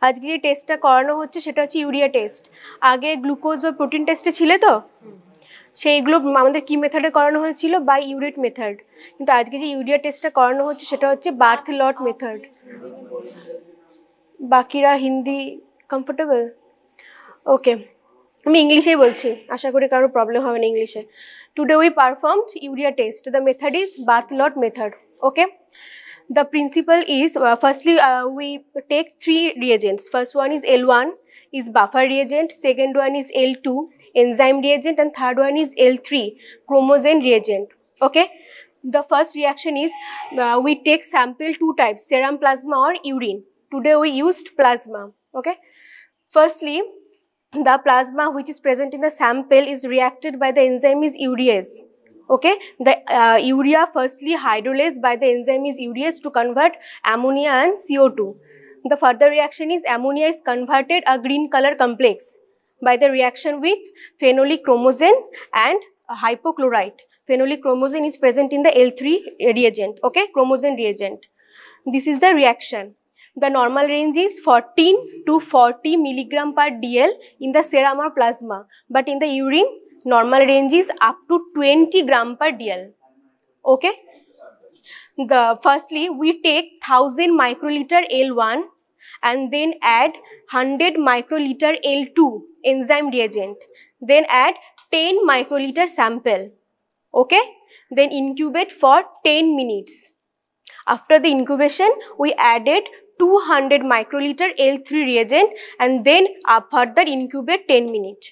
আজকে যে টেস্টটা করানো হচ্ছে সেটা হচ্ছে ইউরিয়া টেস্ট। আগে গ্লুকোজ বা প্রোটিন টেস্টে ছিলে তো, সেইগুলো আমাদের কি মেথডে করানো হয়েছিল, বাই ইউরেট মেথড। কিন্তু আজকে যে ইউরিয়া টেস্টটা করানো হচ্ছে সেটা হচ্ছে বার্থ লট মেথড। বাকিরা হিন্দি কমফোর্টেবল? ওকে, আমি ইংলিশেই বলছি, আশা করি কারোর প্রবলেম হবে না ইংলিশে। Today we performed urea test. The method is birth lot method. Okay, the principle is firstly we take 3 reagents. First one is L1 is buffer reagent, second one is L2 enzyme reagent, and third one is L3 chromosome reagent. Okay, the first reaction is we take sample 2 types, serum plasma or urine. Today we used plasma. Okay, firstly the plasma which is present in the sample is reacted by the enzyme is urease. Okay, the urea firstly hydrolyzed by the enzyme is urease to convert ammonia and CO2. The further reaction is ammonia is converted a green color complex by the reaction with phenolic chromosome and hypochlorite. Phenolic chromosome is present in the L3 reagent. Okay, chromosome reagent. This is the reaction. The normal range is 14 to 40 milligram per dl in the serum or plasma, but in the urine normal range is up to 20 gram per dl. Okay, the firstly we take 1000 microliter L1 and then add 100 microliter L2 enzyme reagent, then add 10 microliter sample. Okay, then incubate for 10 minutes. After the incubation we added 200 microliter L3 reagent and then further incubate 10 minutes.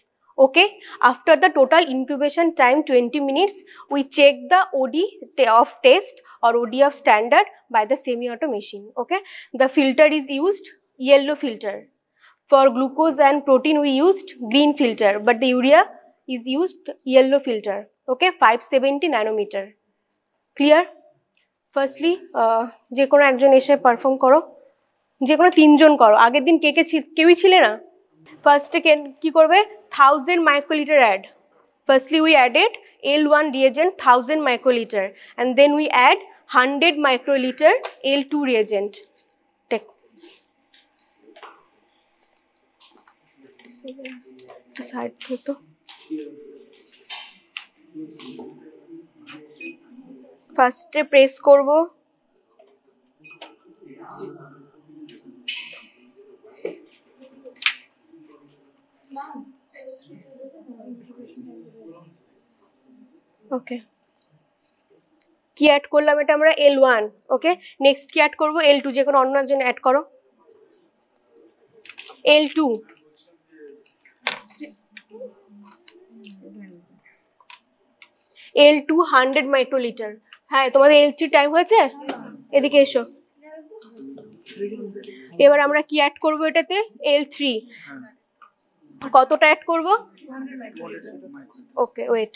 Okay, after the total incubation time 20 minutes we check the OD of test or OD of standard by the semi-auto machine. Okay, the filter is used yellow filter. For glucose and protein we used green filter, but the urea is used yellow filter. Okay, 570 nanometer. Clear? Firstly যে কোনো একজন এসে perform করো, যে কোনো 3 জন করো। আগের দিন কেউই ছিলে না? ফার্স্টে কি করবে? 1000 microlitre add. Firstly we added L1 reagent 1000 microliter and then we add 100 microliter L2 reagent. Take side to ফার্স্টে প্রেস করব, ওকে কি অ্যাড করলাম এটা আমরা L1। ওকে, নেক্সট কি অ্যাড করব? L2, যে কোনো অন্য একজন অ্যাড করো। L2 100 microlitre. হ্যাঁ, তোমাদের L3 টাইম হয়েছে? এদিকে এসো। এবার আমরা কি অ্যাড করব এটাতে? L3 কতটা অ্যাড করব? ওকে, ওয়েট।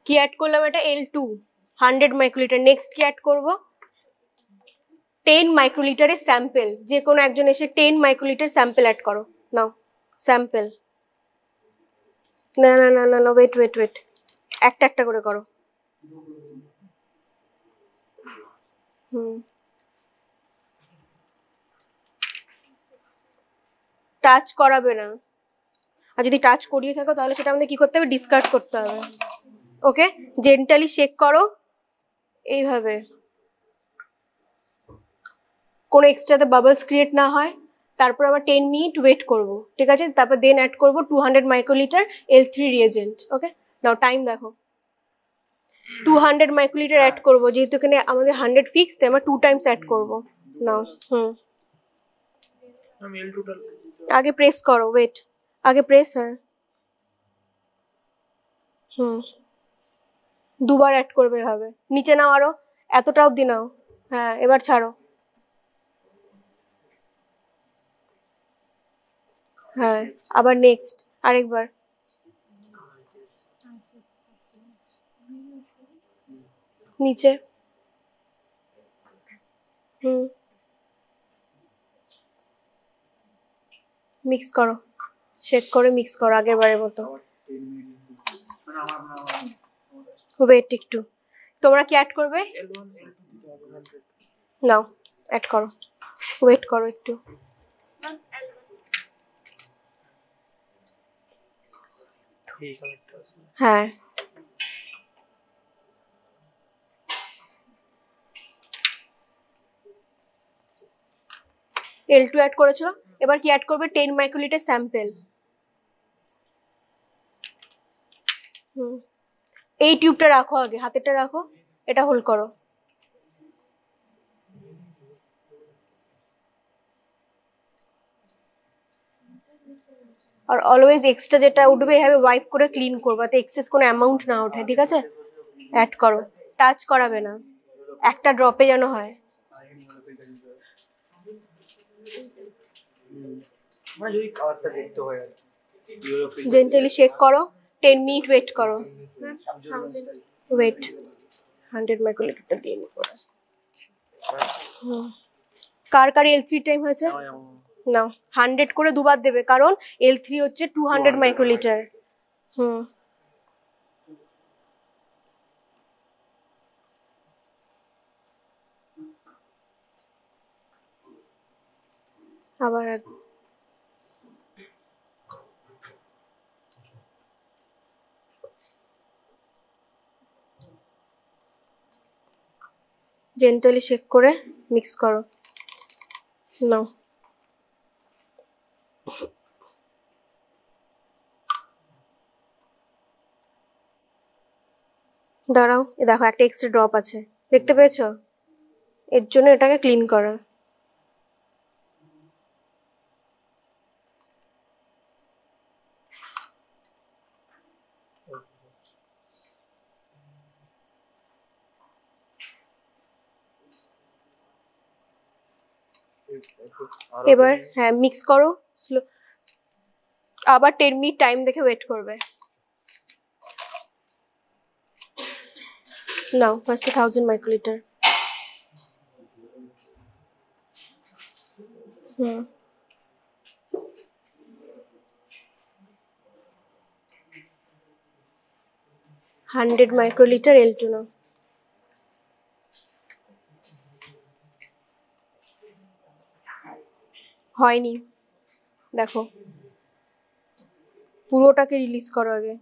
কি অ্যাড করলাম এটা? L2 100 microlitre. নেক্সট কি অ্যাড করব? 10 মাইক্রোলিটারের স্যাম্পল। যে কোনো একজন এসে 10 মাইক্রোলিটার স্যাম্পল অ্যাড করো। নাও স্যাম্পল। না না না না না, ওয়েট ওয়েট ওয়েট, একটা একটা করে করো। টাচ করাবে না, আর যদি টাচ করিয়ে থাকো তাহলে সেটা আমাদের কি করতে হবে? ডিসকার্ড করতে হবে। ওকে, জেন্টালি শেক করো এইভাবে, কোনো এক্সট্রাতে বাবলস ক্রিয়েট না হয়। তারপর আবার 10 মিনিট ওয়েট করব, ঠিক আছে? তারপর দেন অ্যাড করব 200 মাইক্রোলিটার L3 রিয়েজেন্ট। ওকে, নাও টাইম দেখো। 200 মাইক্রোলিটার অ্যাড করব, যেহেতু এখানে আমাদের 100 ফিক্স, তাই আমরা 2 টাইমস অ্যাড করব। নাও আগে প্রেস করো, ওয়েট, আগে প্রেস। হ্যাঁ, দুবার অ্যাড করবে এভাবে। নিচে নাও, আরো এতটা অবধি নাও। হ্যাঁ, এবার ছাড়ো। হ্যাঁ, আবার নেক্সট আরেকবার। নিচে। মিক্স করো, শেক করে মিক্স করো আগের বারের মতো। ওয়েট একটু, তোমরা কি অ্যাড করবে? নাও অ্যাড করো, ওয়েট করো একটু। হ্যাঁ L2 অ্যাড করেছো, এবার কি অ্যাড করবে? 10 মাইক্রোলিটার স্যাম্পল। এই টিউবটা রাখো, আগে হাতেরটা রাখো, এটা হোল্ড করো। আর অলওয়েজ এক্সট্রা যেটা উঠবে এভাবে ওয়াইপ করে ক্লিন করবে, যাতে এক্সেস কোনো অ্যামাউন্ট না ওঠে, ঠিক আছে? অ্যাড করো, টাচ করাবে না, একটা ড্রপে যেন হয়। মানে যদি কালারটা দেখতে হয় আর কি। জেন্টালি শেক করো, 10 মিনিট ওয়েট করো। ওয়েট 100 মাইক্রোলিটারটা দিয়ে নি পরে। কার কার L3 টাইম হয়েছে? নাও 100 করে দুবার দেবে, কারণ L3 হচ্ছে 200 মাইক্রোলিটার। আবার জেন্টালি শেক করে মিক্স করো। নাও দাঁড়াও, দেখো একটা এক্সট্রা ড্রপ আছে, দেখতে পেয়েছো? এর জন্য এটাকে ক্লিন করা। এবার হ্যাঁ মিক্স করো স্লো, আবার 10 মিনিট টাইম দেখে ওয়েট করবে। নাও ফার্স্টে 1000 মাইক্রোলিটার। হুম 100 মাইক্রোলিটার L2 নাও। হয়নি, দেখো পুরোটাকে রিলিজ করো আগে।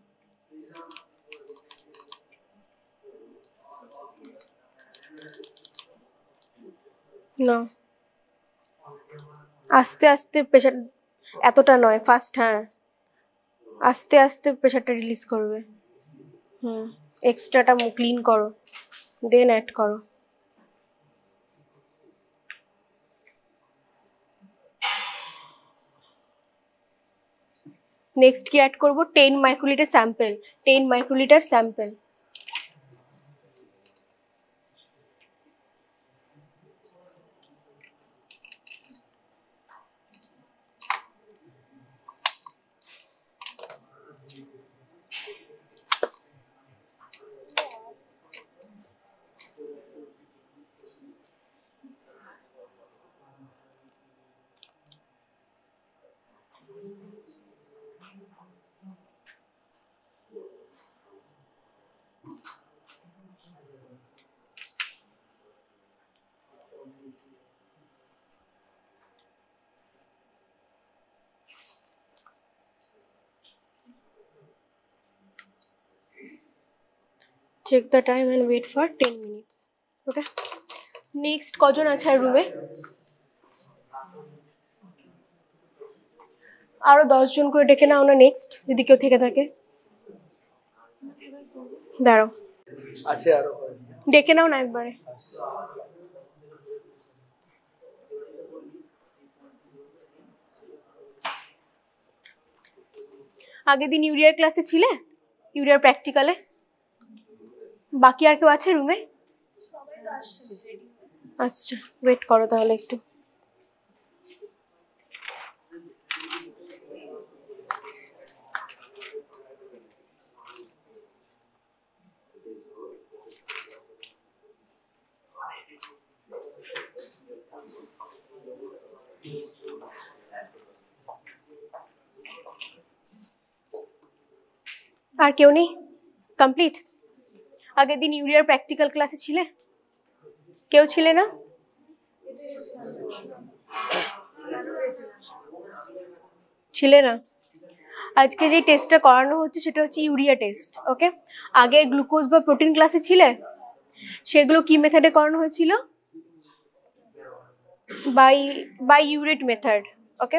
না আস্তে আস্তে প্রেশার, এতটা নয় ফাস্ট, হ্যাঁ আস্তে আস্তে প্রেশারটা রিলিজ করবে। এক্সট্রাটা ক্লিন করো, দেন অ্যাড করো। নেক্সট কি অ্যাড করবো? 10 microlitre sample, 10 microlitre sample. Check the time and wait for 10 minutes. Okay, next কজন আছে আর রুমে? আরো 10 জন করে ডেকে নাও না নেক্সট, যদি কেউ থেকে থাকে। দাঁড়াও আছে আরো, ডেকে নাও না একবারে। আগের দিন ইউরিয়ার ক্লাসে ছিলে? ইউরিয়ার প্র্যাকটিক্যালে বাকি আর কেউ আছে রুমে? আচ্ছা ওয়েট করো তাহলে একটু। আর কেউ নেই? কমপ্লিট? আগের দিন ইউরিয়ার প্র্যাকটিক্যাল ক্লাসে ছিলে? কেউ ছিলে না? ছিলে না? আজকে যে টেস্টটা করানো হচ্ছে সেটা হচ্ছে ইউরিয়া টেস্ট। ওকে, আগে গ্লুকোজ বা প্রোটিন ক্লাসে ছিলে, সেগুলো কি মেথডে করানো হয়েছিল? By urate method. ওকে,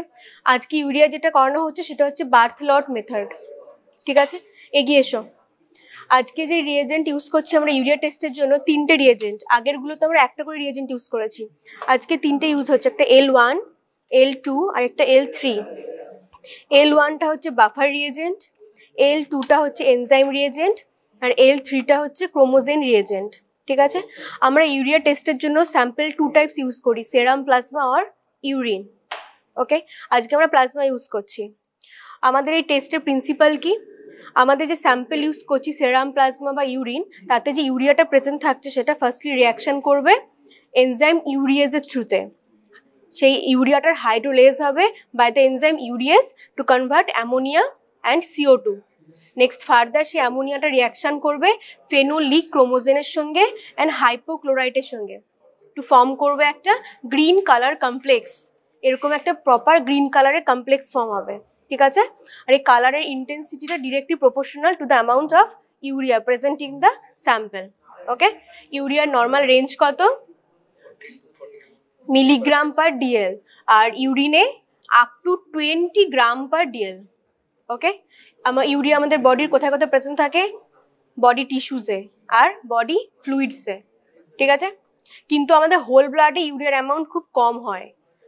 আজকে ইউরিয়া যেটা করানো হচ্ছে সেটা হচ্ছে বার্থলট মেথড। ঠিক আছে, এগিয়ে এসো। আজকে যে রিয়েজেন্ট ইউজ করছি আমরা ইউরিয়া টেস্টের জন্য, তিনটে রিয়েজেন্ট। আগেরগুলোতে আমরা একটা করে রিয়েজেন্ট ইউজ করেছি, আজকে তিনটে ইউজ হচ্ছে, একটা L1, L2 আর একটা L3। L1টা হচ্ছে বাফার রিয়েজেন্ট, L2টা হচ্ছে এনজাইম রিয়েজেন্ট, আর L3টা হচ্ছে ক্রোমোজেন রিয়েজেন্ট। ঠিক আছে, আমরা ইউরিয়া টেস্টের জন্য স্যাম্পল 2 টাইপস ইউজ করি, সেরাম, প্লাজমা আর ইউরিন। ওকে, আজকে আমরা প্লাজমা ইউজ করছি। আমাদের এই টেস্টের প্রিন্সিপাল কি? আমাদের যে স্যাম্পল ইউজ করছি সেরাম, প্লাজমা বা ইউরিন, তাতে যে ইউরিয়াটা প্রেজেন্ট থাকছে সেটা ফার্স্টলি রিয়াকশন করবে এনজাইম ইউরিয়েজের থ্রুতে। সেই ইউরিয়াটার হাইড্রোলেজ হবে by the enzyme urease to convert ammonia and CO2। Next further সেই অ্যামোনিয়াটা রিয়াকশন করবে ফেনোলিক ক্রোমোজেনের সঙ্গে অ্যান্ড হাইপোক্লোরাইটের সঙ্গে, টু ফর্ম করবে একটা গ্রিন কালার কমপ্লেক্স। এরকম একটা প্রপার গ্রিন কালারের কমপ্লেক্স ফর্ম হবে। ঠিক আছে, আর এই কালারের ইন্টেন্সিটিটা directly proportional to the amount of urea present in the sample. Okay, ইউরিয়ার নর্মাল রেঞ্জ কত? মিলিগ্রাম পার DL, আর ইউরিনে up to 20 gram per DL। Okay, urea আমাদের বডির কোথায় কোথায় প্রেজেন্ট থাকে? বডি টিস্যুসে আর বডি ফ্লুইডসে। ঠিক আছে, কিন্তু আমাদের হোল ব্লাডে ইউরিয়ার অ্যামাউন্ট খুব কম হয়,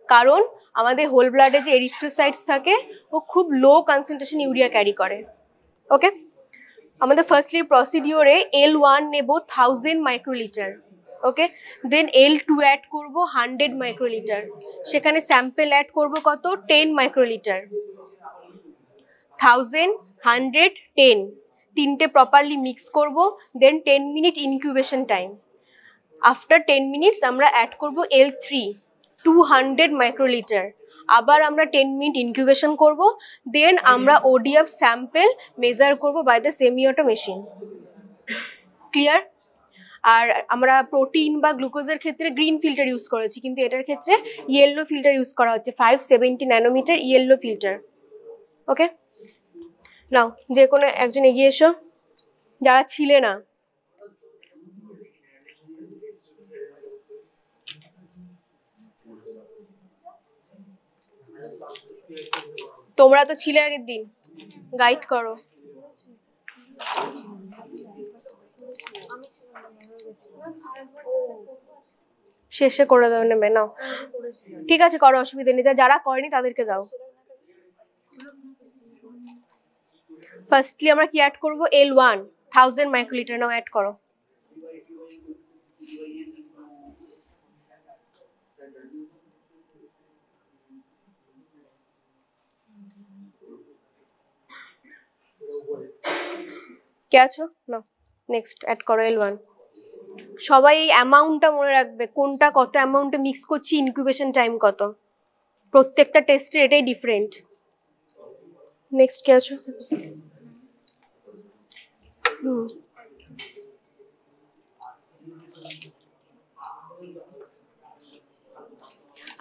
কারণ আমাদের হোল ব্লাডে যে এরিথ্রোসাইটস থাকে ও খুব লো কনসেন্ট্রেশন ইউরিয়া ক্যারি করে। ওকে, আমাদের ফার্স্টলি প্রসিডিওরে L1 নেব 1000 মাইক্রোলিটার। ওকে, দেন L2 অ্যাড করব 100 মাইক্রোলিটার, সেখানে স্যাম্পল অ্যাড করব কত? 10 মাইক্রোলিটার। 1000, 100, 10, তিনটে প্রপারলি মিক্স করব, দেন 10 minute incubation time. After 10 minutes আমরা অ্যাড করব L3, 200 মাইক্রোলিটার, আবার আমরা 10 মিনিট ইনকিউবেশন করব, দেন আমরা ODF স্যাম্পল মেজার করব by the semi auto machine. Clear? আর আমরা প্রোটিন বা গ্লুকোজের ক্ষেত্রে গ্রিন ফিল্টার ইউজ করেছি, কিন্তু এটার ক্ষেত্রে ইয়েলো ফিল্টার ইউজ করা হচ্ছে, 570 ন্যানোমিটার ইয়েলো ফিল্টার। ওকে, নাও যে কোনো একজন এগিয়ে এসো যারা ছিলে না। তোমরা তো ছিলে আগের দিন, গাইড করো। শেষে করে দাও, নেবে নাও। ঠিক আছে, করো, অসুবিধা নেই, যারা করেনি তাদেরকে দাও। ফার্স্টলি আমরা কি অ্যাড করব? L1 1000 মাইক্রোলিটার, নাও অ্যাড করো। কে আছো? নাও নেক্সট অ্যাড করো L1। সবাই এই অ্যামাউন্টটা মনে রাখবে, কোনটা কত অ্যামাউন্টে মিক্স করছি, ইনকিউবেশন টাইম কত, প্রত্যেকটা টেস্টে এটাই ডিফারেন্ট। নেক্সট কে আছো?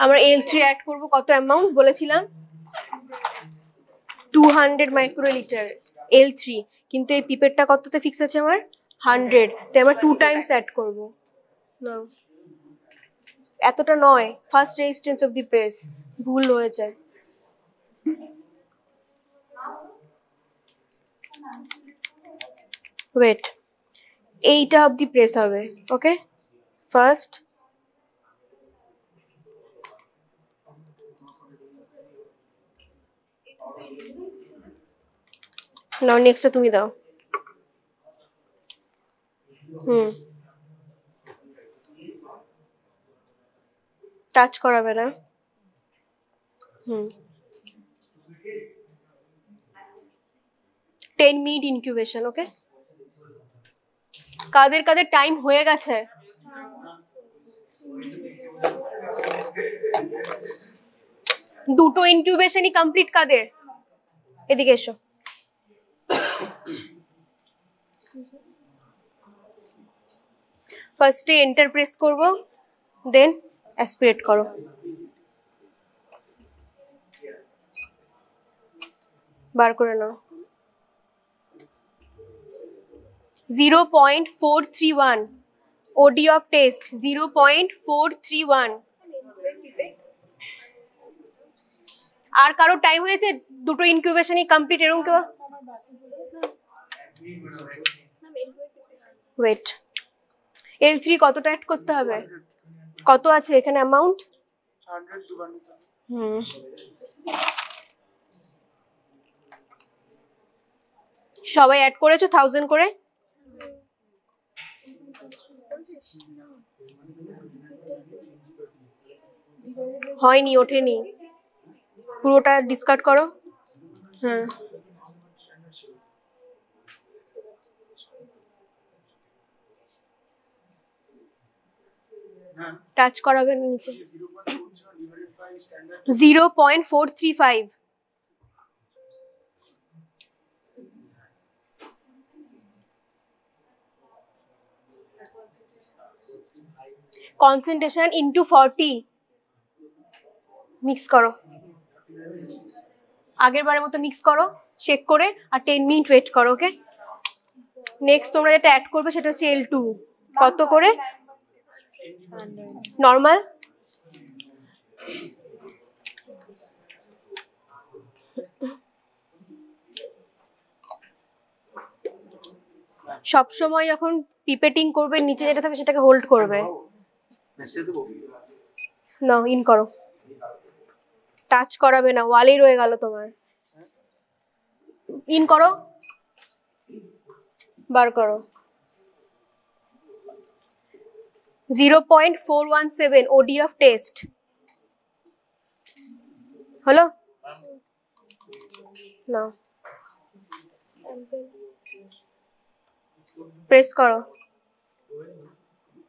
আমরা L3 অ্যাড করব, কত অ্যামাউন্ট বলেছিলাম? 200 মাইক্রোলিটার L3, কিন্তু এই পিপেটটা কততে ফিক্স আছে আমার? 100, তাই আমরা 2 টাইমস অ্যাড করব। না, এতটা নয়, first resistance of the press ভুল হয়েছে। ওয়েট, এইটা অব দি প্রেস হবে। ওকে, ফার্স্ট নাও, নেক্সটটা তুমি দাও। টাচ করাবে না। 10 মিনিট ইনকিউবেশন। ওকে, কাদের কাদের টাইম হয়ে গেছে? দুটো ইনকিউবেশনই কমপ্লিট কাদের? এদিকে এসো। ফার্স্টে এন্টার প্রেস করব, দেন অ্যাসপিরেট করো। বার করে নাও। 0.431 OD of test 0.431। আর কারো টাইম হয়েছে? দুটো ইনকিউবেশনই কমপ্লিট এরকম কেউ? ওয়েট, L3 কতটা অ্যাড করতে হবে? কত আছে এখানে অ্যামাউন্ট? সবাই অ্যাড করেছো 1000 করে? হয়নি, ওঠেনি, পুরোটা ডিসকার্ড করো। হ্যাঁ, টাচ করাবে নিচে। 0.435। Concentration into 40। মিক্স করো, আগের বারের মতো মিক্স করো, চেক করে, আর 10 মিনিট ওয়েট করো। ওকে, নেক্সট তোমরা যেটা অ্যাড করবে সেটা হচ্ছে L2। কত করে? নর্মাল। সবসময় যখন পিপেটিং করবে নিচে যেটা থাকবে সেটাকে হোল্ড করবে। না, ইন করো, টাচ করাবে না, ওয়ালেই রয়ে গেল তোমার। ইন করো, বার করো। 0.417 OD of test হলো না? প্রেস করো,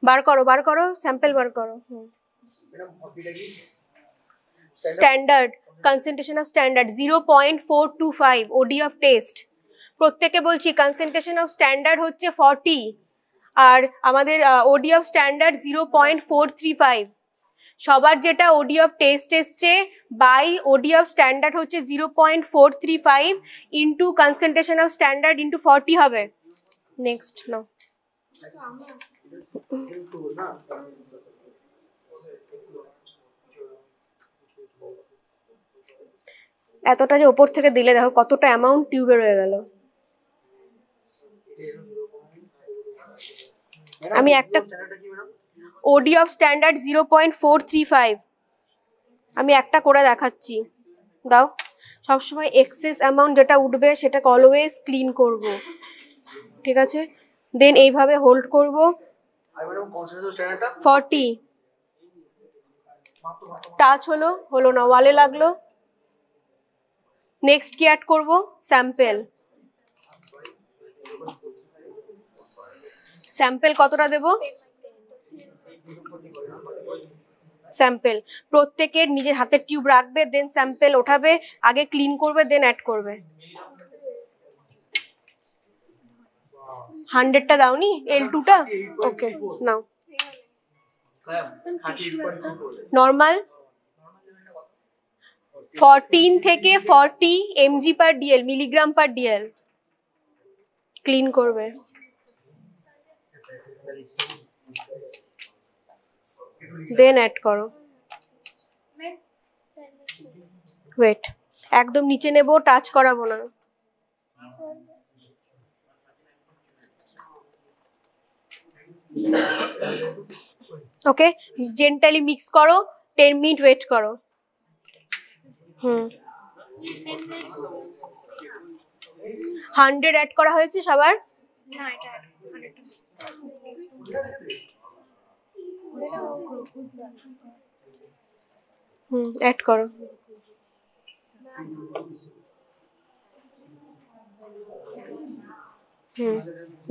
বার করো, বার করো, স্যাম্পল বার করো। Standard concentration of standard 0.425 OD of test। প্রত্যেকে বলছি কনসেন্ট্রেশন অফ স্ট্যান্ডার্ড হচ্ছে 40, আর আমাদের OD of স্ট্যান্ডার্ড 0.435। সবার যেটা OD of টেস্ট এসছে বাই OD of স্ট্যান্ডার্ড হচ্ছে 0.435 into concentration of standard into 40 হবে। নেক্সট নাও। এতটা যে ওপর থেকে দিলে দেখো কতটা অ্যামাউন্ট টিউবে রয়ে গেল। আমি একটা OD of স্ট্যান্ডার্ড 0.435 আমি একটা করে দেখাচ্ছি, দাও। সবসময় এক্সেস অ্যামাউন্ট যেটা উঠবে সেটাকে অলওয়েজ ক্লিন করব, ঠিক আছে? দেন এইভাবে হোল্ড করব 40। টাচ হলো, হলো না, ওয়ালে লাগলো। নেক্সট কি অ্যাড করব? স্যাম্পল। স্যাম্পল কতটা দেব? স্যাম্পল প্রত্যেকের নিজের হাতের টিউব রাখবে, দেন স্যাম্পল ওঠাবে, আগে ক্লিন করবে, দেন অ্যাড করবে। 100টা দাওনি? L2টা? ওকে, নাও। নর্মাল 14 থেকে 40 mg per dl, milligram per DL. Clean করবে। দেন অ্যাড করো। ওয়েট, একদম নিচে নেব, টাচ করাবো না। ওকে, জেন্টালি মিক্স করো, 10 মিনিট ওয়েট করো। 100 অ্যাড করা হয়েছে সবার? অ্যাড করো।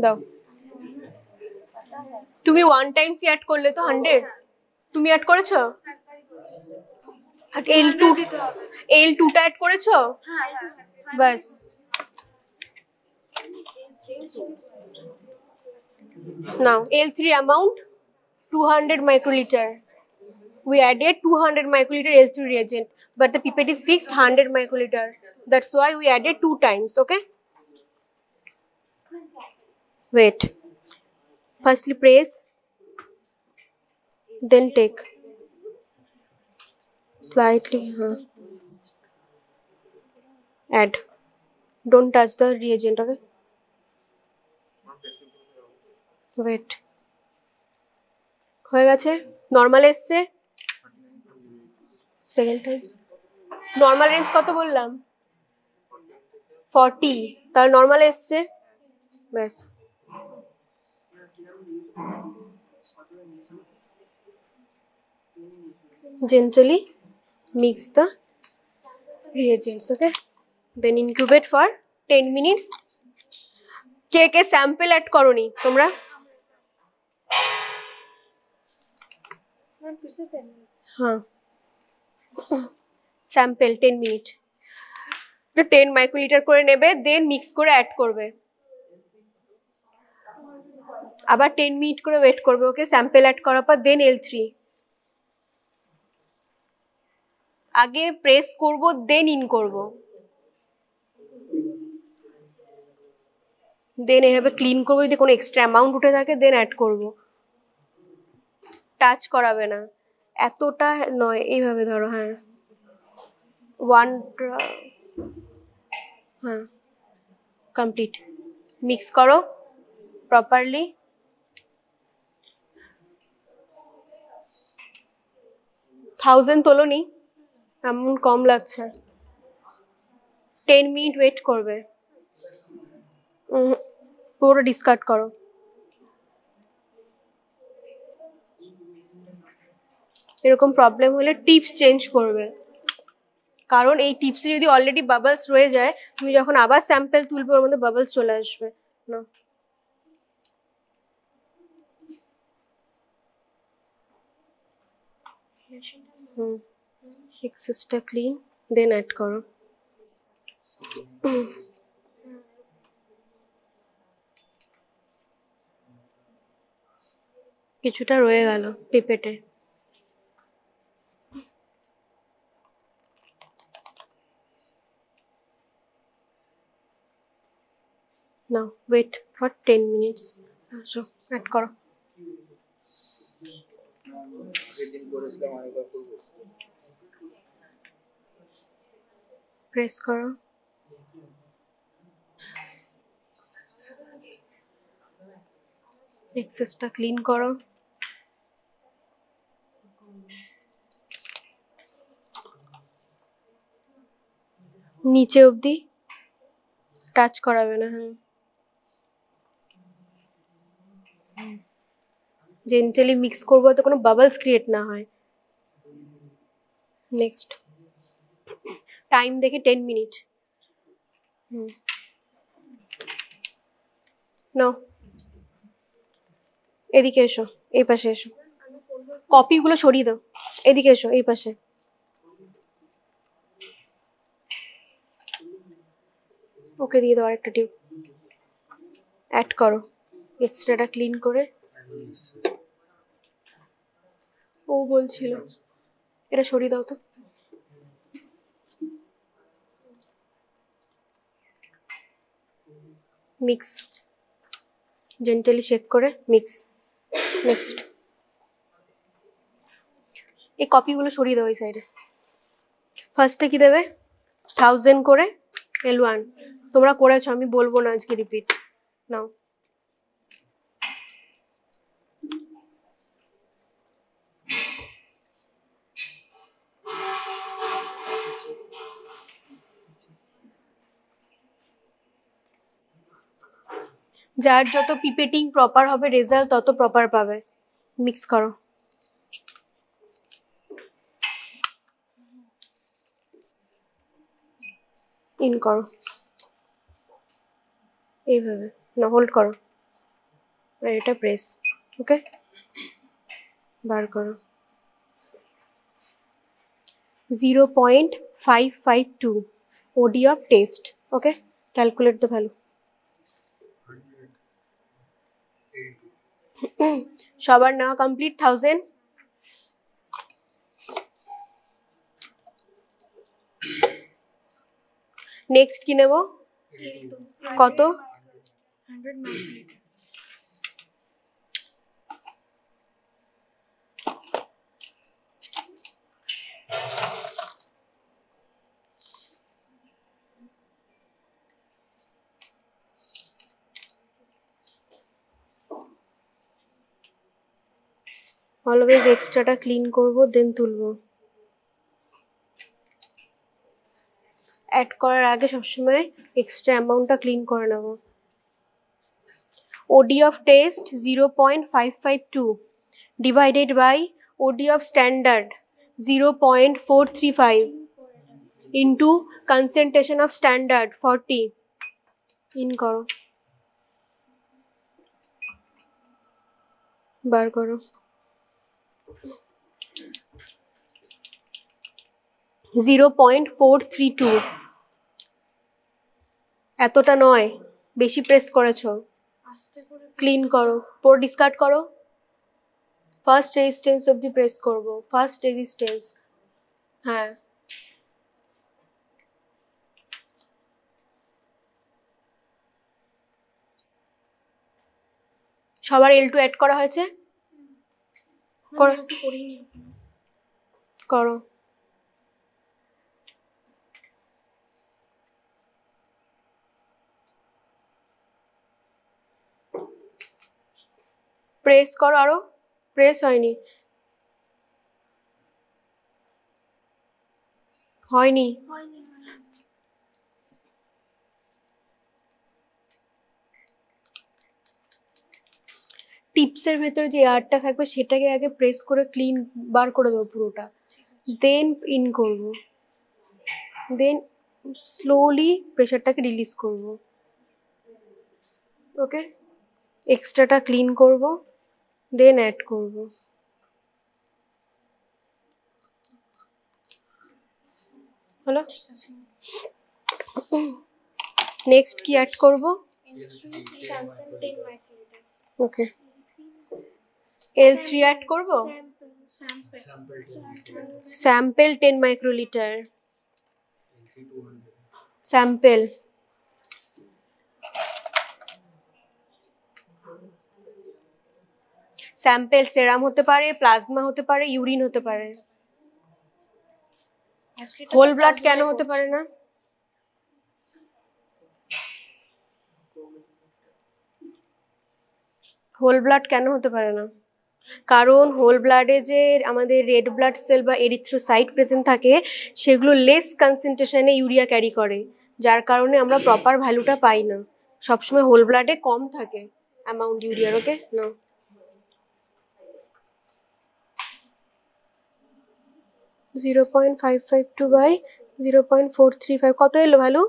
দাও। তুমি ওয়ান টাইমস অ্যাড করলে তো 100? তুমি অ্যাড করেছো? L2টা অ্যাড করেছো? বাস। নাও L3 amount 200 microliter. We added 200 microliter L3 reagent, but the pipette is fixed 100 microliter. That's why we added 2 times, okay? Wait. Firstly press, then take. Slightly, add. Don't touch the reagent, okay? Wait. হয়ে গেছে, normal এসছে। Second Times normal range কত বললাম? 40, তাহলে normal এসছে, ব্যাস। Gently mix the reagents, okay? Then incubate for 10 minutes. কে কে স্যাম্পল অ্যাড করনি তোমরা? হ্যাঁ, স্যাম্পল 10 মিনিট, 10 মাইক্রোলিটার করে নেবে, দেন মিক্স করে অ্যাড করবে, আবার 10 মিনিট করে ওয়েট করবে, ওকে? স্যাম্পল অ্যাড করার পর দেন L3 আগে প্রেস করব, দেন ইন করব, দেন এভাবে ক্লিন করবো, যদি কোনো এক্সট্রা অ্যামাউন্ট উঠে থাকে দেন অ্যাড করব, টাচ করাবে না, এতটা নয়, এইভাবে ধরো, হ্যাঁ 1, হ্যাঁ কমপ্লিট, মিক্স করো প্রপারলি। থাউজেন্ড তোলোনি, এমন কম লাগছে, 10 মিনিট ওয়েট করবে, পুরো ডিসকার্ড করো। এরকম প্রবলেম হলে টিপস চেঞ্জ করবে, কারণ এই টিপসে যদি অলরেডি বাবলস রয়ে যায়, তুমি যখন আবার স্যাম্পল তুলবে ওর মধ্যে বাবলস চলে আসবে না। এক্সেসটা ক্লিন, দেন অ্যাড করো। কিছুটা রয়ে গেল পিপেটে, নাও ওয়েট ফর 10 মিনিটস, আসো অ্যাড করো। প্রেস করো, এক্সেসটা ক্লিন করো, নিচে অবধি টাচ করাবে না, হ্যাঁ জেন্টালি মিক্স করবো তো কোনো বাবলস ক্রিয়েট না হয়। নেক্সট টাইম দেখে 10 মিনিট, নাও এদিকে এসো, এই পাশে এসো, কপিগুলো সরিয়ে দাও, এদিকে এসো, এই পাশে, ওকে দিয়ে দাও আরেকটা টিউব, অ্যাড করো, এক্সট্রাটা ক্লিন করে। ও বলছিল এটা সরিয়ে দাও তো, মিক্স, জেন্টালি শেক করে মিক্স। নেক্সট এই কপিগুলো সরিয়ে দাও এই সাইডে। ফার্স্টে কি দেবে? 1000 করে L1, তোমরা করেছো, আমি বলবো না আজকে রিপিট। নাও যার যত পিপেটিং প্রপার হবে রেজাল্ট তত প্রপার পাবে। মিক্স করো, ইন করো, এইভাবে না, হোল্ড করো, আর এটা প্রেস, ওকে বার করো। 0.552 OD of taste, okay? Calculate the value. সবার নেওয়া কমপ্লিট 1000। নেক্সট কি নেব? কত? 100 microliter। অলওয়েজ এক্সট্রাটা ক্লিন করব দেন তুলবো। অ্যাড করার আগে সবসময় এক্সট্রা অ্যামাউন্টটা ক্লিন করে নেব। OD of test 0.552 divided by OD of standard 0.435 into concentration of standard 40 in করো, বার করো। 0.432। এতটা নয়, বেশি প্রেস করেছো। আস্তে করে ক্লিন করো, পোর ডিসকার্ড করো। ফার্স্ট রেজিস্ট্যান্স অবধি প্রেস করব, ফার্স্ট রেজিস্ট্যান্স। হ্যাঁ, সবার L2 অ্যাড করা হয়েছে? করো, একটু করিনি এখনো। করো। প্রেস করো, আরো প্রেস হয়নি, হয়নি। হয়নি। টিপসের ভেতরে যে এয়ারটা থাকবে সেটাকে আগে প্রেস করে ক্লিন বার করে দেবো পুরোটা, দেন ইন করব, দেন স্লোলি প্রেশারটাকে রিলিজ করব। ওকে, এক্সট্রাটা ক্লিন করব দেন অ্যাড করব। হলো? নেক্সট কি অ্যাড করব? Sample 10 microliter। ওকে, L3 অ্যাড করব। Sample 10 microlitre. স্যাম্পল স্যাম্পল সেরাম হতে পারে, প্লাজমা হতে পারে, ইউরিন হতে পারে। হোল ব্লাড কেন হতে পারে না? হোল ব্লাড কেন হতে পারে না? কারণ হোল ব্লাডে যে আমাদের রেড ব্লাড সেল বা এরিথ্রোসাইট প্রেজেন্ট থাকে সেগুলো লেস কনসেন্ট্রেশনে ইউরিয়া ক্যারি করে, যার কারণে আমরা প্রপার ভ্যালুটা পাই না। সবসময় হোল ব্লাডে কম থাকে অ্যামাউন্ট ইউরিয়ার। ওকে, না 0.552 বাই 0.435 কত এলো ভ্যালু?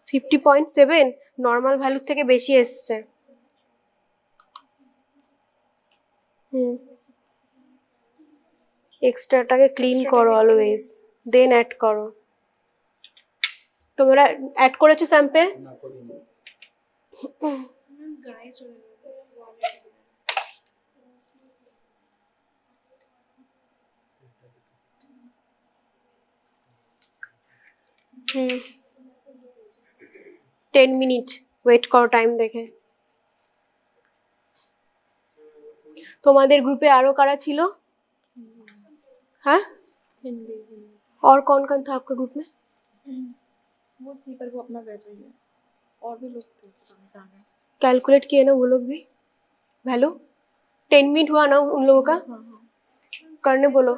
50.7। নর্মাল ভ্যালুর থেকে বেশি এসছে। এক্সট্রাটাকে ক্লিন করো অলওয়েজ, দেন অ্যাড করো। তোমরা অ্যাড করেছো স্যাম্পল? গায়ে চলে যাবে। হুম, 10 মিনিট ওয়েট করো টাইম দেখে। তোমাদের গ্रुपे आरो कारा छिलो? हाँ? हिंदी। और कौन कौन था आपके ग्रुप में? वो थी पर वो अपना कर रही है, और भी लोग थे जाने। कैलकुलेट किए ना वो लोग भी वैल्यू? 10 मिनट हुआ ना उन लोगों का? हाँ हाँ, करने बोलो।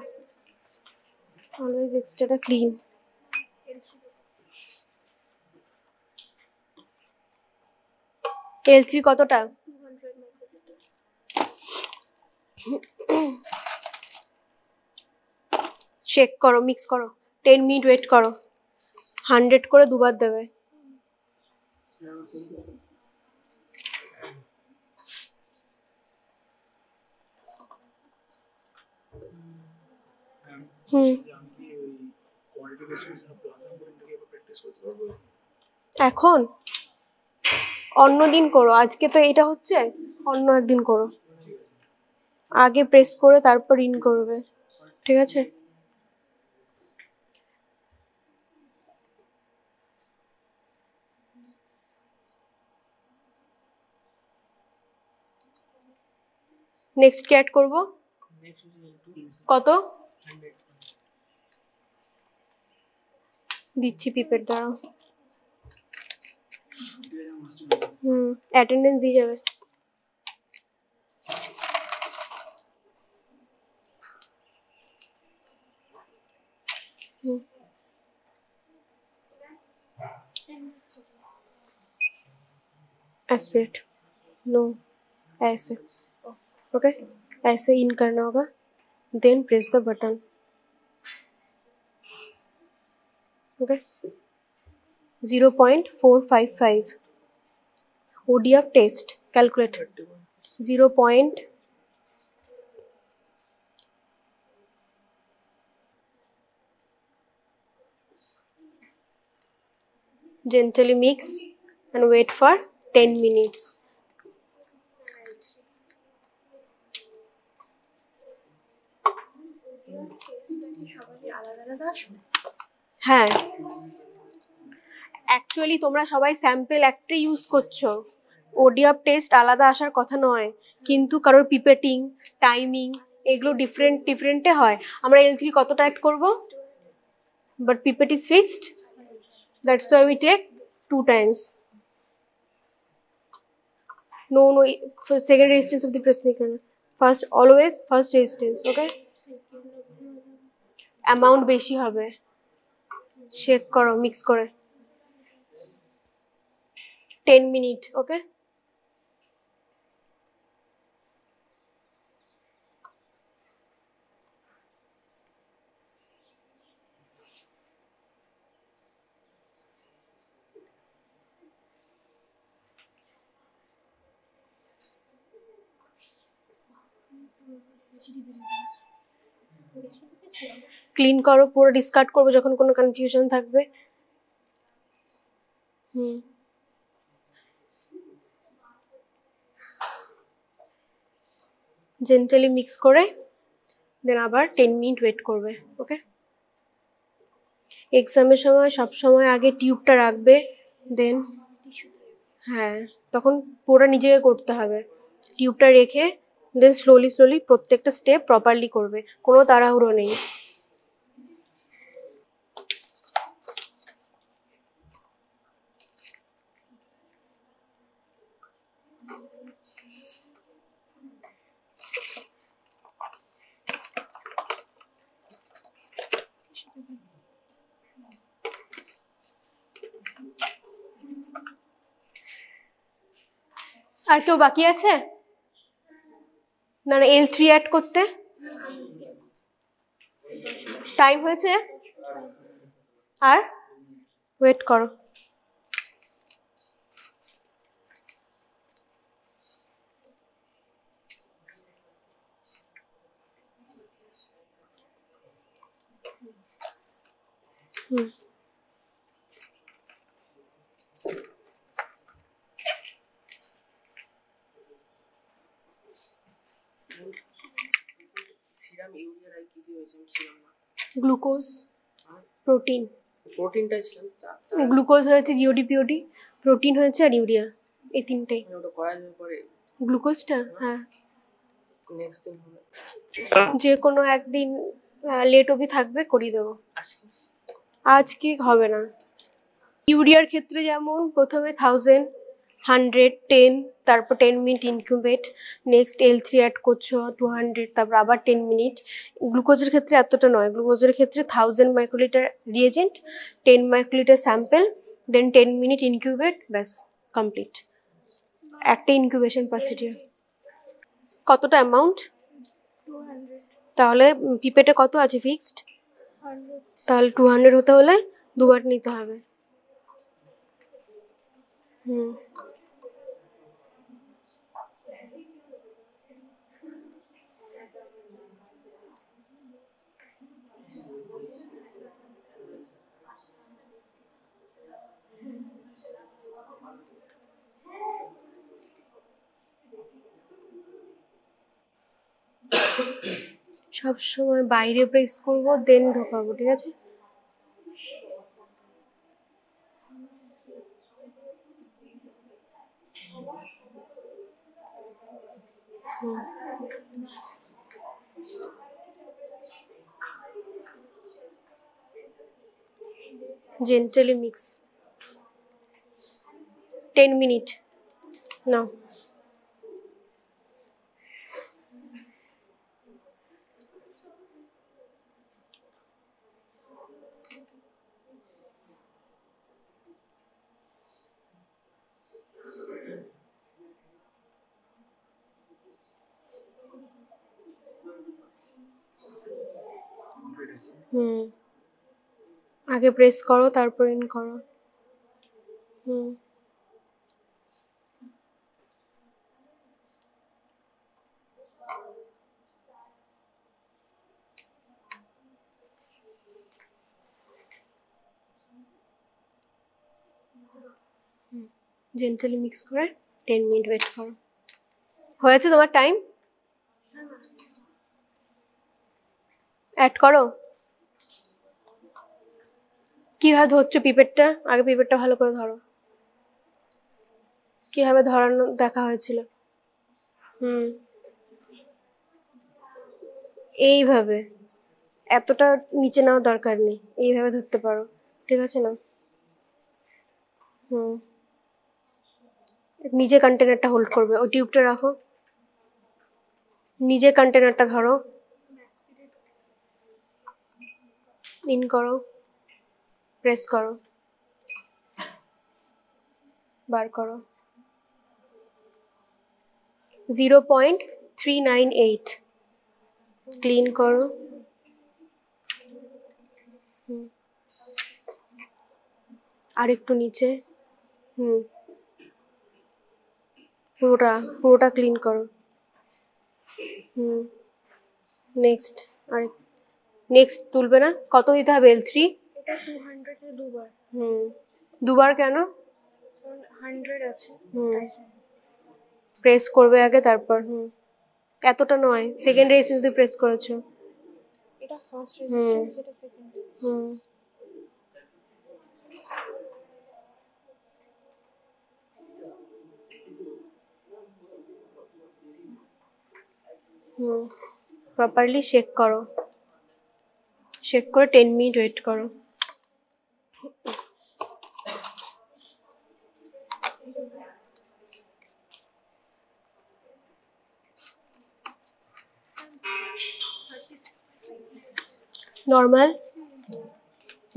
Always extra clean. L3 কতটা? চেক করো, মিক্স করো, 10 মিনিট ওয়েট করো। 100 করে দুবার দেবে। এখন অন্য দিন করো, আজকে তো এটা হচ্ছে, অন্য একদিন করো। আগে প্রেস করে তারপর ইন করবে, ঠিক আছে? নেক্সট কি অ্যাড করবো? কত দিচ্ছি পিপের দ্বারা? অ্যাটেন্ডেন্স দিয়ে যাবে। एस्पिरेट नो, ऐसे ओके, ऐसे इन करना होगा, then press the button, okay. 0.455 ODF test calculate 0. Gently mix and wait for 10 minutes. হ্যাঁ, অ্যাকচুয়ালি তোমরা সবাই স্যাম্পল একটা ইউজ করছো, ওডিএফ টেস্ট আলাদা আসার কথা নয়, কিন্তু কারোর পিপেটিং টাইমিং এগুলো ডিফারেন্টে হয়। আমরা L3 কতটা অ্যাড করবো, but pipette is fixed, that's why we take 2 times. No, second resistance of the press नहीं करना, first always first resistance, okay? Amount বেশি হবে, শেক করো, মিক্স করে 10 মিনিট, ওকে? ক্লিন করো, পুরো ডিসকার্ড করবো যখন কোনো কনফিউশন থাকবে। জেন্টালি মিক্স করে দেন আবার 10 মিনিট ওয়েট করবে, ওকে? এক্সামের সময় সব সময় আগে টিউবটা রাখবে, দেন হ্যাঁ তখন পুরো নিজেকে করতে হবে, টিউবটা রেখে দেন স্লোলি প্রত্যেকটা স্টেপ প্রপারলি করবে, কোনো তাড়াহুড়ো নেই। আর কেউ বাকি আছে না L3 অ্যাড করতে? টাইম হয়েছে, আর ওয়েট করো। গ্লুকোজ, প্রোটিন, প্রোটিনটা ছিল, গ্লুকোজ হয়েছে জিওডি পিওডি, প্রোটিন হয়েছে আর ইউরিয়া, এই তিনটাই। ওটা করার পরে গ্লুকোজটা হ্যাঁ নেক্সট দিন হবে, যে কোনো একদিন লেট অবধি থাকবে, করিয়ে দেবো। আজকে হবে না। ইউরিয়ার ক্ষেত্রে যেমন প্রথমে 1000, 100, 10, তারপর 10 minute incubate, next L3 add করছো 200, তারপর আবার 10 মিনিট। গ্লুকোজের ক্ষেত্রে এতটা নয়, গ্লুকোজের ক্ষেত্রে 1000 মাইক্রোলিটার রিয়েজেন্ট, 10 মাইক্রোলিটার স্যাম্পল, দেন 10 মিনিট ইনকিউবেট, ব্যাস কমপ্লিট একটা ইনকিউবেশন প্রসিডিউর। কতটা অ্যামাউন্ট? তাহলে পিপেটে কত আছে ফিক্সড? তাহলে 200 হতে হলে দুবার নিতে হবে। সব সময় বাইরে প্রেস করব দেন ঢোকাবো, ঠিক আছে? Gently mix. 10 minutes. Now. আগে প্রেস করো তারপর ইন করো। জেন্টালি মিক্স করে 10 মিনিট ওয়েট করো। হয়েছে তোমার টাইম? অ্যাড করো। কিভাবে ধরছো পিপেটটা? আগে পিপেটটা ভালো করে ধরো। কিভাবে ধরানো দেখা হয়েছিল? এইভাবে, এতটা নিচে নেওয়ার দরকার নেই, এইভাবে ধরতে পারো, ঠিক আছে না? নিজে কন্টেনারটা হোল্ড করবে, ওই টিউবটা রাখো, নিজে কন্টেনারটা ধরো, ইন করো, প্রেস করো, বার করো। 0.398 ক্লিন করো। আর একটু নিচে। পুরোটা ক্লিন করো। নেক্সট। আর নেক্সট তুলবে না? কত দিতে হবে? L3 এটা 200 এ দুবার। দুবার কেন? 100 আছে। প্রেস করবে আগে তারপর। এতটা নয়, সেকেন্ড রেজিস্ট্যান্স দিয়ে প্রেস করেছো। এটা ফার্স্ট রেজিস্ট্যান্স, এটা সেকেন্ড। প্রপারলি শেক করো, শেক করে 10 মিনিট ওয়েট করো।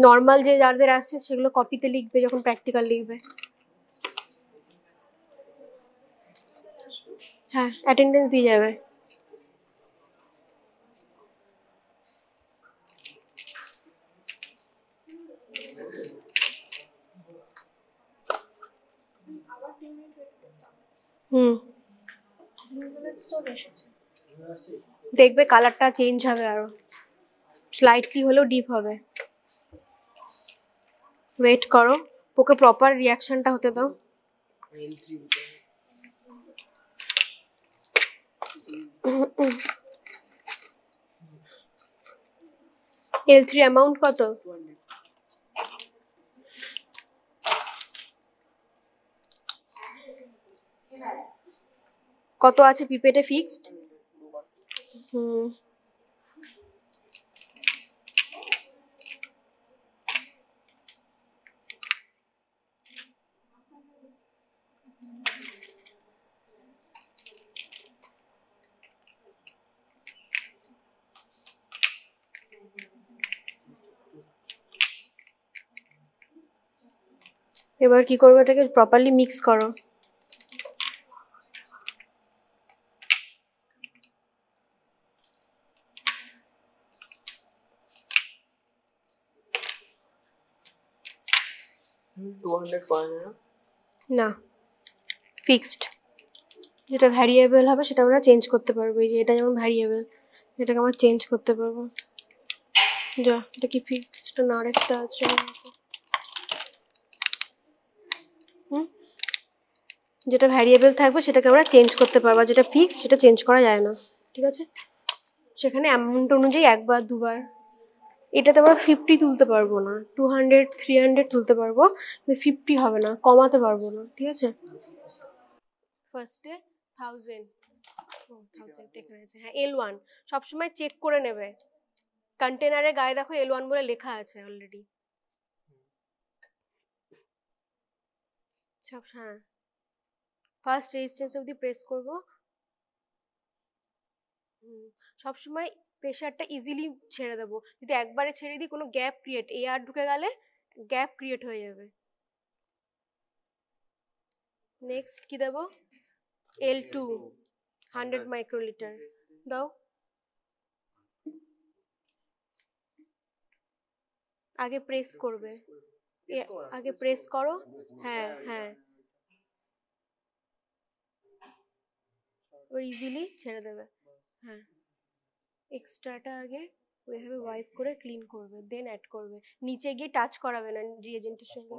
নর্মাল যে যাদের আসছে সেগুলো কপিতে লিখবে যখন প্র্যাকটিক্যাল লিখবে। হ্যাঁ, অ্যাটেন্ডেন্স দিয়ে যাবে। দেখবে কালারটা চেঞ্জ হবে, আরো স্লাইটলি হলেও ডিপ হবে। ওয়েট করো, ওকে প্রপার রিয়াকশনটা হতে দাও। L3 অ্যামাউন্ট কত? কত আছে পিপেটে ফিক্সড? এবার কি করবে? এটাকে প্রপারলি মিক্স করো। না, ফিক্সড। যেটা ভ্যারিয়েবল হবে সেটা আমরা চেঞ্জ করতে পারবো। এই যে এটা যেমন ভ্যারিয়েবল, এটাকে আমরা চেঞ্জ করতে পারবো। যা, এটা কি ফিক্সড না আরেকটা আছে? যেটা ভ্যারিয়েবল থাকবে সেটাকে আমরা চেঞ্জ করতে পারবো, যেটা ফিক্সড সেটা চেঞ্জ করা যায় না, ঠিক আছে? সেখানে অ্যামাউন্ট অনুযায়ী একবার দুবার, এটাতে আমরা 50 তুলতে পারবো না, 200 300 তুলতে পারবো, 50 হবে না, কমাতে পারবো না, ঠিক আছে। ফার্স্টে 1000, 1000 এখানে আছে, হ্যাঁ L1 সবসময় চেক করে নেবে, কন্টেনারের গায়ে দেখো L1 বলে লেখা আছে অলরেডি সব। হ্যাঁ ফার্স্ট রেজিস্ট্যান্স অবধি প্রেস করবো। সবসময় প্রেশারটা ইজিলি ছেড়ে দেবো, যদি একবারে ছেড়ে দিই কোনো গ্যাপ ক্রিয়েট, এয়ার ঢুকে গেলে গ্যাপ ক্রিয়েট হয়ে যাবে। নেক্সট কি দেবো, L2 100 মাইক্রোলিটার দাও, আগে প্রেস করবে, আগে প্রেস করো, হ্যাঁ হ্যাঁ ওর ইজিলি ছেড়ে দেবে। হ্যাঁ এক্সট্রাটা আগে ওইভাবে ওয়াইপ করে ক্লিন করবে, দেন অ্যাড করবে, নিচে গিয়ে টাচ করাবে না রিএজেন্টের সঙ্গে।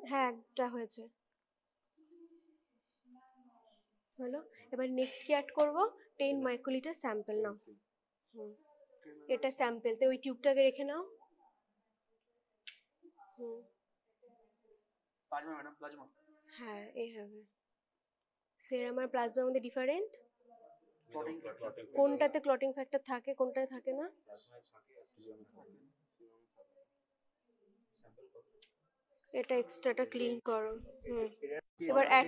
হ্যাঁ একটা হয়েছে, হলো। এবার নেক্সট কি অ্যাড করবো, 10 মাইক্রোলিটার স্যাম্পল নাও। এটা স্যাম্পেলতে ওই টিউবটাকে রেখে নাও। হ্যাঁ এই হবে সেরাম আর প্লাজমার মধ্যে ডিফারেন্ট, কোনটাতে ক্লটিং ফ্যাক্টর থাকে কোনটাতে থাকে না। এটা এক্সট্রাটা ক্লিন করো। এবার অ্যাড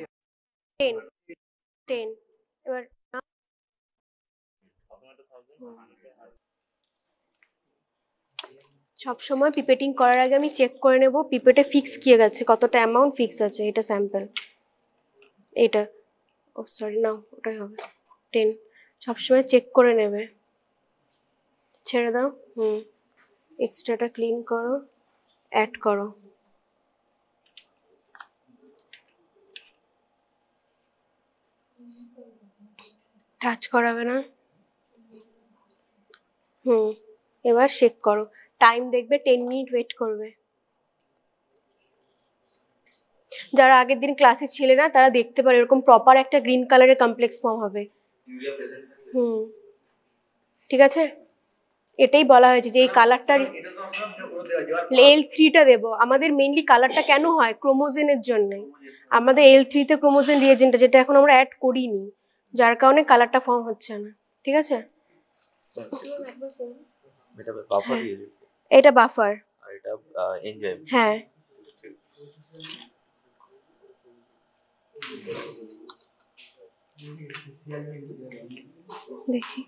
10 10 এবার সব সময় পিপেটিং করার আগে আমি চেক করে নেব পিপেটে ফিক্স কি গেছে, কতটা অ্যামাউন্ট ফিক্স আছে। এটা স্যাম্পল, এটা ও সরি না ওটাই হবে 10, সবসময় চেক করে নেবে। ছেড়ে দাও, এক্সট্রাটা ক্লিন করো, অ্যাড করো। টাচ করাবে না। এবার চেক করো, টাইম দেখবে 10 মিনিট ওয়েট করবে। যারা আগের দিন ক্লাসে ছিল না তারা দেখতে পারে এরকম প্রপার একটা গ্রিন কালারের কমপ্লেক্স ফর্ম হবে। ঠিক আছে, এটাই বলা হয়েছে যে এই কালারটা L3টা দেবো। আমাদের মেইনলি কালারটা কেন হয়, ক্রোমোজেনের জন্য। আমাদের L3তে ক্রোমোজেন রিএজেন্টটা যেটা এখন আমরা অ্যাড করিনি, যার কারণে কালারটা ফর্ম হচ্ছে না। ঠিক আছে, এটা বাফার আর এটা এনজাইম। হ্যাঁ দেখি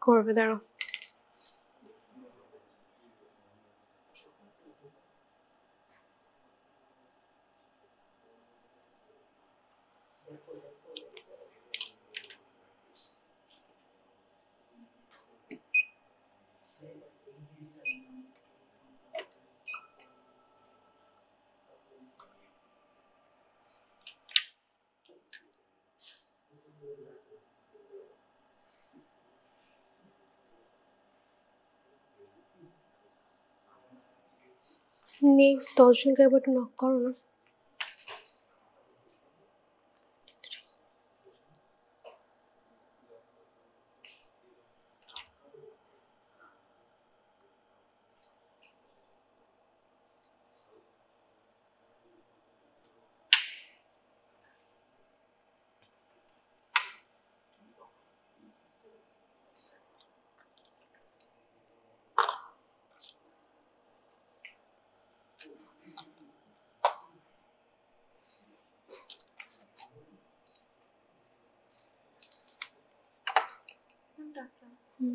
করবে, দাঁড়াও। নেক্সট 10 জনকে একবার একটু নক করো না। হুম